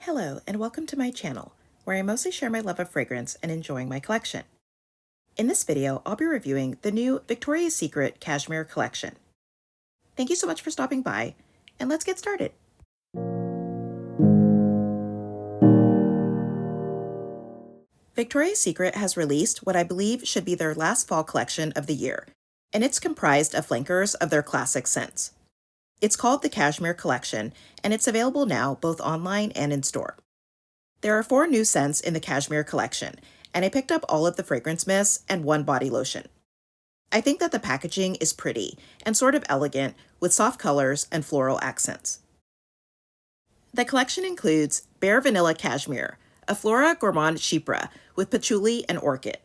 Hello, and welcome to my channel, where I mostly share my love of fragrance and enjoying my collection. In this video, I'll be reviewing the new Victoria's Secret Cashmere collection. Thank you so much for stopping by, and let's get started. Victoria's Secret has released what I believe should be their last fall collection of the year, and it's comprised of flankers of their classic scents. It's called the Cashmere Collection, and it's available now both online and in store. There are 4 new scents in the Cashmere Collection, and I picked up all of the fragrance mists and 1 body lotion. I think that the packaging is pretty and sort of elegant with soft colors and floral accents. The collection includes Bare Vanilla Cashmere, a Flora Gourmand Chypre with patchouli and orchid.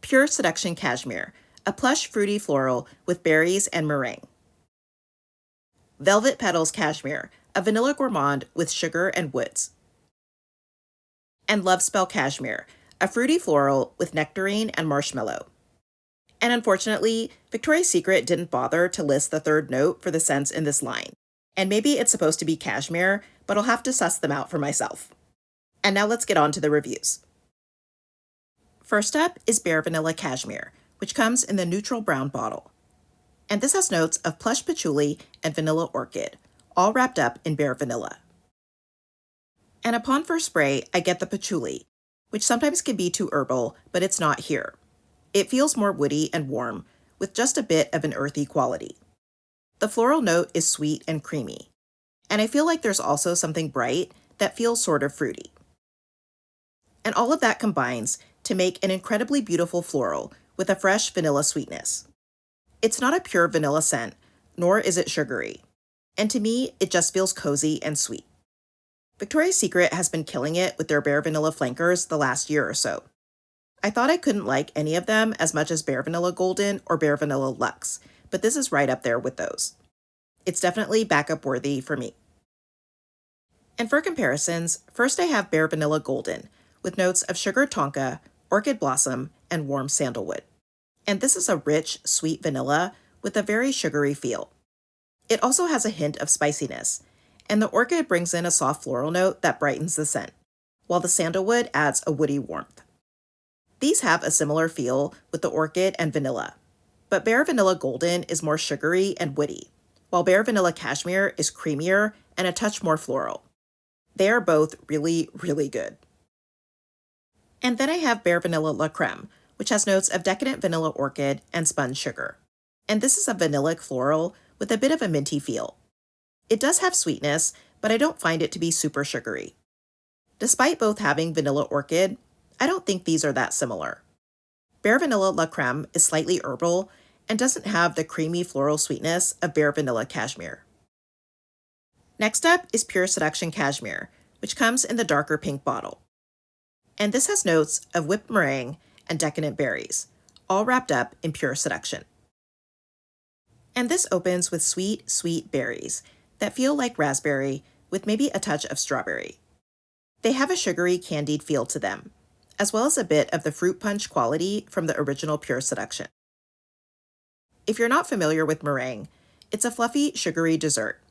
Pure Seduction Cashmere, a plush fruity floral with berries and meringue. Velvet Petals Cashmere, a vanilla gourmand with sugar and woods. And Love Spell Cashmere, a fruity floral with nectarine and marshmallow. And unfortunately, Victoria's Secret didn't bother to list the 3rd note for the scents in this line. And maybe it's supposed to be cashmere, but I'll have to suss them out for myself. And now let's get on to the reviews. First up is Bare Vanilla Cashmere, which comes in the neutral brown bottle. And this has notes of plush patchouli and vanilla orchid, all wrapped up in bare vanilla. And upon first spray, I get the patchouli, which sometimes can be too herbal, but it's not here. It feels more woody and warm, with just a bit of an earthy quality. The floral note is sweet and creamy, and I feel like there's also something bright that feels sort of fruity. And all of that combines to make an incredibly beautiful floral with a fresh vanilla sweetness. It's not a pure vanilla scent, nor is it sugary. And to me, it just feels cozy and sweet. Victoria's Secret has been killing it with their Bare Vanilla flankers the last year or so. I thought I couldn't like any of them as much as Bare Vanilla Golden or Bare Vanilla Luxe, but this is right up there with those. It's definitely backup worthy for me. And for comparisons, first I have Bare Vanilla Golden, with notes of sugar tonka, orchid blossom, and warm sandalwood. And this is a rich, sweet vanilla with a very sugary feel. It also has a hint of spiciness, and the orchid brings in a soft floral note that brightens the scent, while the sandalwood adds a woody warmth. These have a similar feel with the orchid and vanilla, but Bare Vanilla Golden is more sugary and woody, while Bare Vanilla Cashmere is creamier and a touch more floral. They are both really, really good. And then I have Bare Vanilla La Crème, which has notes of decadent vanilla orchid and spun sugar. And this is a vanillic floral with a bit of a minty feel. It does have sweetness, but I don't find it to be super sugary. Despite both having vanilla orchid, I don't think these are that similar. Bare Vanilla La Crème is slightly herbal and doesn't have the creamy floral sweetness of Bare Vanilla Cashmere. Next up is Pure Seduction Cashmere, which comes in the darker pink bottle. And this has notes of whipped meringue and decadent berries, all wrapped up in Pure Seduction. And this opens with sweet, sweet berries that feel like raspberry with maybe a touch of strawberry. They have a sugary, candied feel to them, as well as a bit of the fruit punch quality from the original Pure Seduction. If you're not familiar with meringue, it's a fluffy, sugary dessert.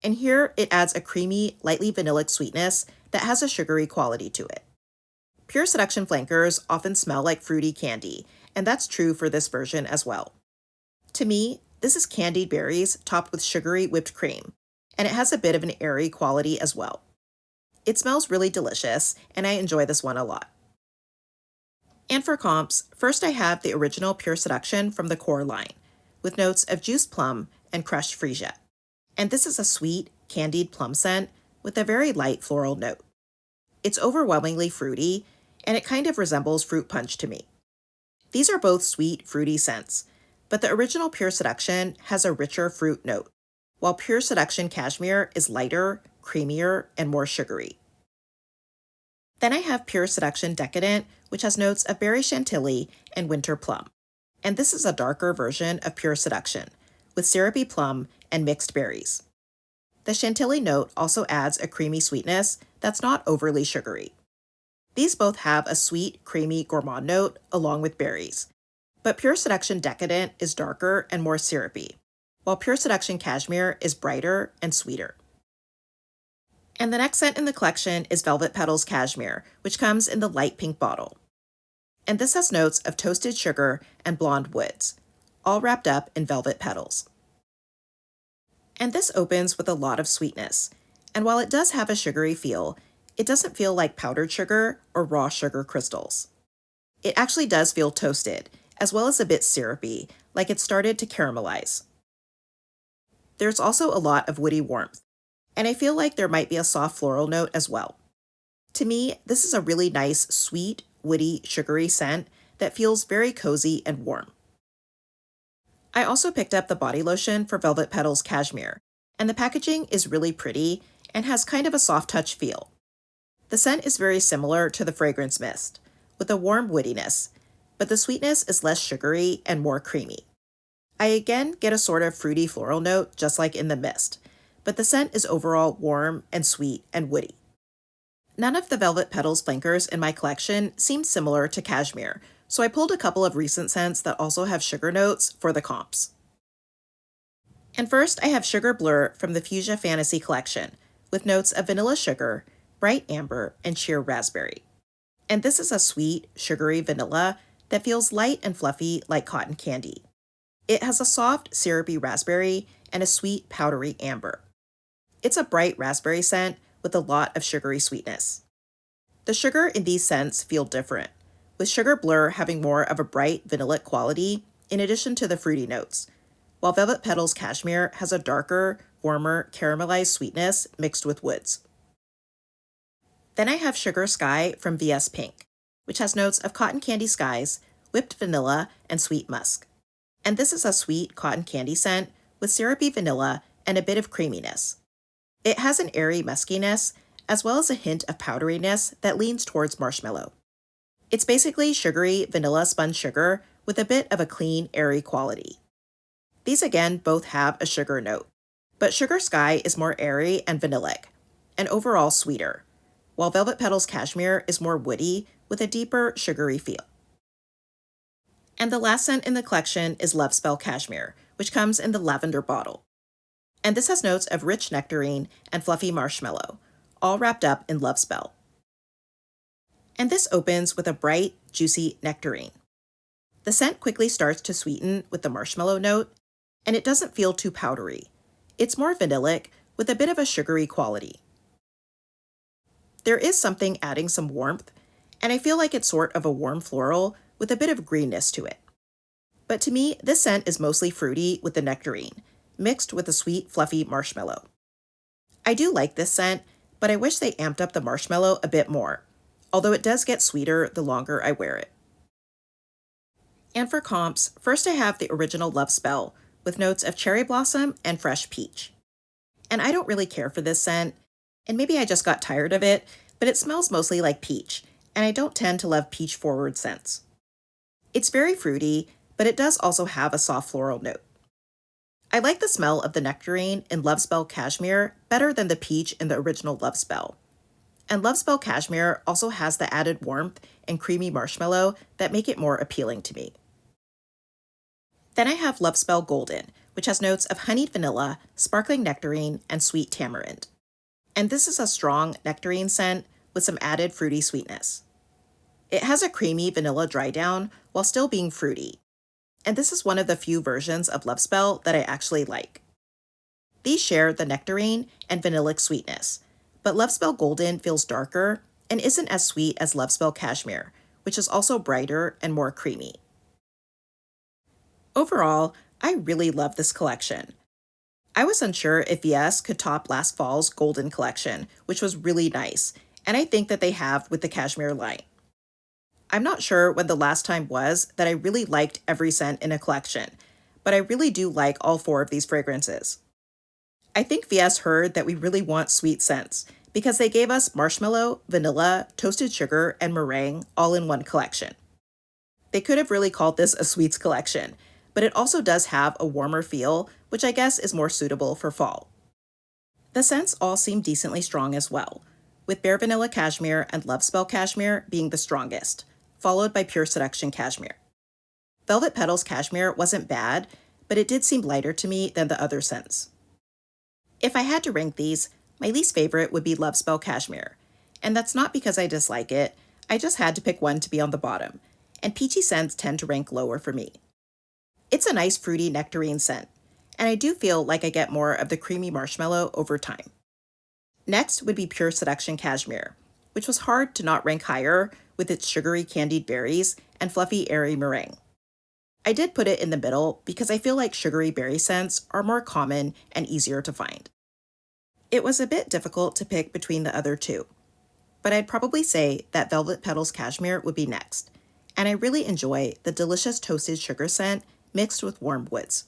And here it adds a creamy, lightly vanillic sweetness that has a sugary quality to it. Pure Seduction flankers often smell like fruity candy, and that's true for this version as well. To me, this is candied berries topped with sugary whipped cream, and it has a bit of an airy quality as well. It smells really delicious, and I enjoy this one a lot. And for comps, first I have the original Pure Seduction from the core line, with notes of juiced plum and crushed freesia. And this is a sweet, candied plum scent with a very light floral note. It's overwhelmingly fruity, and it kind of resembles fruit punch to me. These are both sweet, fruity scents, but the original Pure Seduction has a richer fruit note, while Pure Seduction Cashmere is lighter, creamier, and more sugary. Then I have Pure Seduction Decadent, which has notes of berry chantilly and winter plum. And this is a darker version of Pure Seduction, with syrupy plum and mixed berries. The chantilly note also adds a creamy sweetness that's not overly sugary. These both have a sweet, creamy gourmand note along with berries, but Pure Seduction Decadent is darker and more syrupy, while Pure Seduction Cashmere is brighter and sweeter. And the next scent in the collection is Velvet Petals Cashmere, which comes in the light pink bottle. And this has notes of toasted sugar and blonde woods, all wrapped up in velvet petals. And this opens with a lot of sweetness, and while it does have a sugary feel, it doesn't feel like powdered sugar or raw sugar crystals. It actually does feel toasted, as well as a bit syrupy, like it started to caramelize. There's also a lot of woody warmth, and I feel like there might be a soft floral note as well. To me, this is a really nice, sweet, woody, sugary scent that feels very cozy and warm. I also picked up the body lotion for Velvet Petals Cashmere, and the packaging is really pretty and has kind of a soft touch feel. The scent is very similar to the fragrance mist, with a warm woodiness, but the sweetness is less sugary and more creamy. I again get a sort of fruity floral note just like in the mist, but the scent is overall warm and sweet and woody. None of the Velvet Petals flankers in my collection seem similar to Cashmere, so I pulled a couple of recent scents that also have sugar notes for the comps. And first I have Sugar Blur from the Fuchsia Fantasy collection, with notes of vanilla sugar, bright amber, and sheer raspberry. And this is a sweet, sugary vanilla that feels light and fluffy like cotton candy. It has a soft, syrupy raspberry and a sweet, powdery amber. It's a bright raspberry scent with a lot of sugary sweetness. The sugar in these scents feel different, with Sugar Blur having more of a bright vanillic quality in addition to the fruity notes, while Velvet Petals Cashmere has a darker, warmer, caramelized sweetness mixed with woods. Then I have Sugar Sky from VS Pink, which has notes of cotton candy skies, whipped vanilla, and sweet musk. And this is a sweet cotton candy scent with syrupy vanilla and a bit of creaminess. It has an airy muskiness, as well as a hint of powderiness that leans towards marshmallow. It's basically sugary vanilla spun sugar with a bit of a clean, airy quality. These again both have a sugar note, but Sugar Sky is more airy and vanillic, and overall sweeter, while Velvet Petals Cashmere is more woody with a deeper, sugary feel. And the last scent in the collection is Love Spell Cashmere, which comes in the lavender bottle. And this has notes of rich nectarine and fluffy marshmallow, all wrapped up in Love Spell. And this opens with a bright, juicy nectarine. The scent quickly starts to sweeten with the marshmallow note, and it doesn't feel too powdery. It's more vanillic with a bit of a sugary quality. There is something adding some warmth, and I feel like it's sort of a warm floral with a bit of greenness to it. But to me, this scent is mostly fruity with the nectarine, mixed with a sweet, fluffy marshmallow. I do like this scent, but I wish they amped up the marshmallow a bit more, although it does get sweeter the longer I wear it. And for comps, first I have the original Love Spell, with notes of cherry blossom and fresh peach. And I don't really care for this scent, and maybe I just got tired of it, but it smells mostly like peach, and I don't tend to love peach-forward scents. It's very fruity, but it does also have a soft floral note. I like the smell of the nectarine in Love Spell Cashmere better than the peach in the original Love Spell. And Love Spell Cashmere also has the added warmth and creamy marshmallow that make it more appealing to me. Then I have Love Spell Golden, which has notes of honeyed vanilla, sparkling nectarine, and sweet tamarind. And this is a strong nectarine scent with some added fruity sweetness. It has a creamy vanilla dry down while still being fruity. And this is one of the few versions of Love Spell that I actually like. These share the nectarine and vanillic sweetness, but Love Spell Golden feels darker and isn't as sweet as Love Spell Cashmere, which is also brighter and more creamy. Overall, I really love this collection. I was unsure if VS could top last fall's Golden collection, which was really nice, and I think that they have with the Cashmere line. I'm not sure when the last time was that I really liked every scent in a collection, but I really do like all 4 of these fragrances. I think VS heard that we really want sweet scents because they gave us marshmallow, vanilla, toasted sugar, and meringue all in one collection. They could have really called this a sweets collection, but it also does have a warmer feel, which I guess is more suitable for fall. The scents all seem decently strong as well, with Bare Vanilla Cashmere and Love Spell Cashmere being the strongest, followed by Pure Seduction Cashmere. Velvet Petals Cashmere wasn't bad, but it did seem lighter to me than the other scents. If I had to rank these, My least favorite would be Love Spell Cashmere, and that's not because I dislike it, I just had to pick one to be on the bottom, and peachy scents tend to rank lower for me. It's a nice fruity nectarine scent, and I do feel like I get more of the creamy marshmallow over time. Next would be Pure Seduction Cashmere, which was hard to not rank higher with its sugary candied berries and fluffy airy meringue. I did put it in the middle because I feel like sugary berry scents are more common and easier to find. It was a bit difficult to pick between the other two, but I'd probably say that Velvet Petals Cashmere would be next, and I really enjoy the delicious toasted sugar scent mixed with warm woods.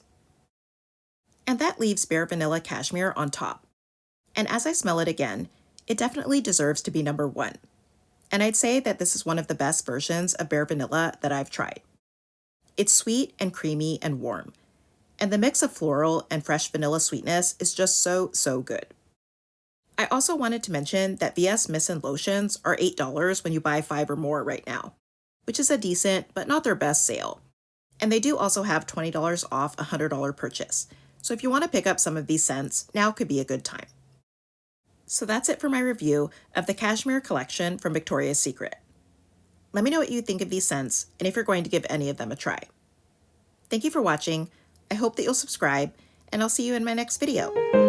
And that leaves Bare Vanilla Cashmere on top. And as I smell it again, it definitely deserves to be number 1. And I'd say that this is one of the best versions of Bare Vanilla that I've tried. It's sweet and creamy and warm, and the mix of floral and fresh vanilla sweetness is just so good. I also wanted to mention that VS Mists and Lotions are $8 when you buy 5 or more right now, which is a decent but not their best sale. And they do also have $20 off a $100 purchase, so if you want to pick up some of these scents, now could be a good time. So that's it for my review of the Cashmere collection from Victoria's Secret. Let me know what you think of these scents and if you're going to give any of them a try. Thank you for watching. I hope that you'll subscribe, and I'll see you in my next video.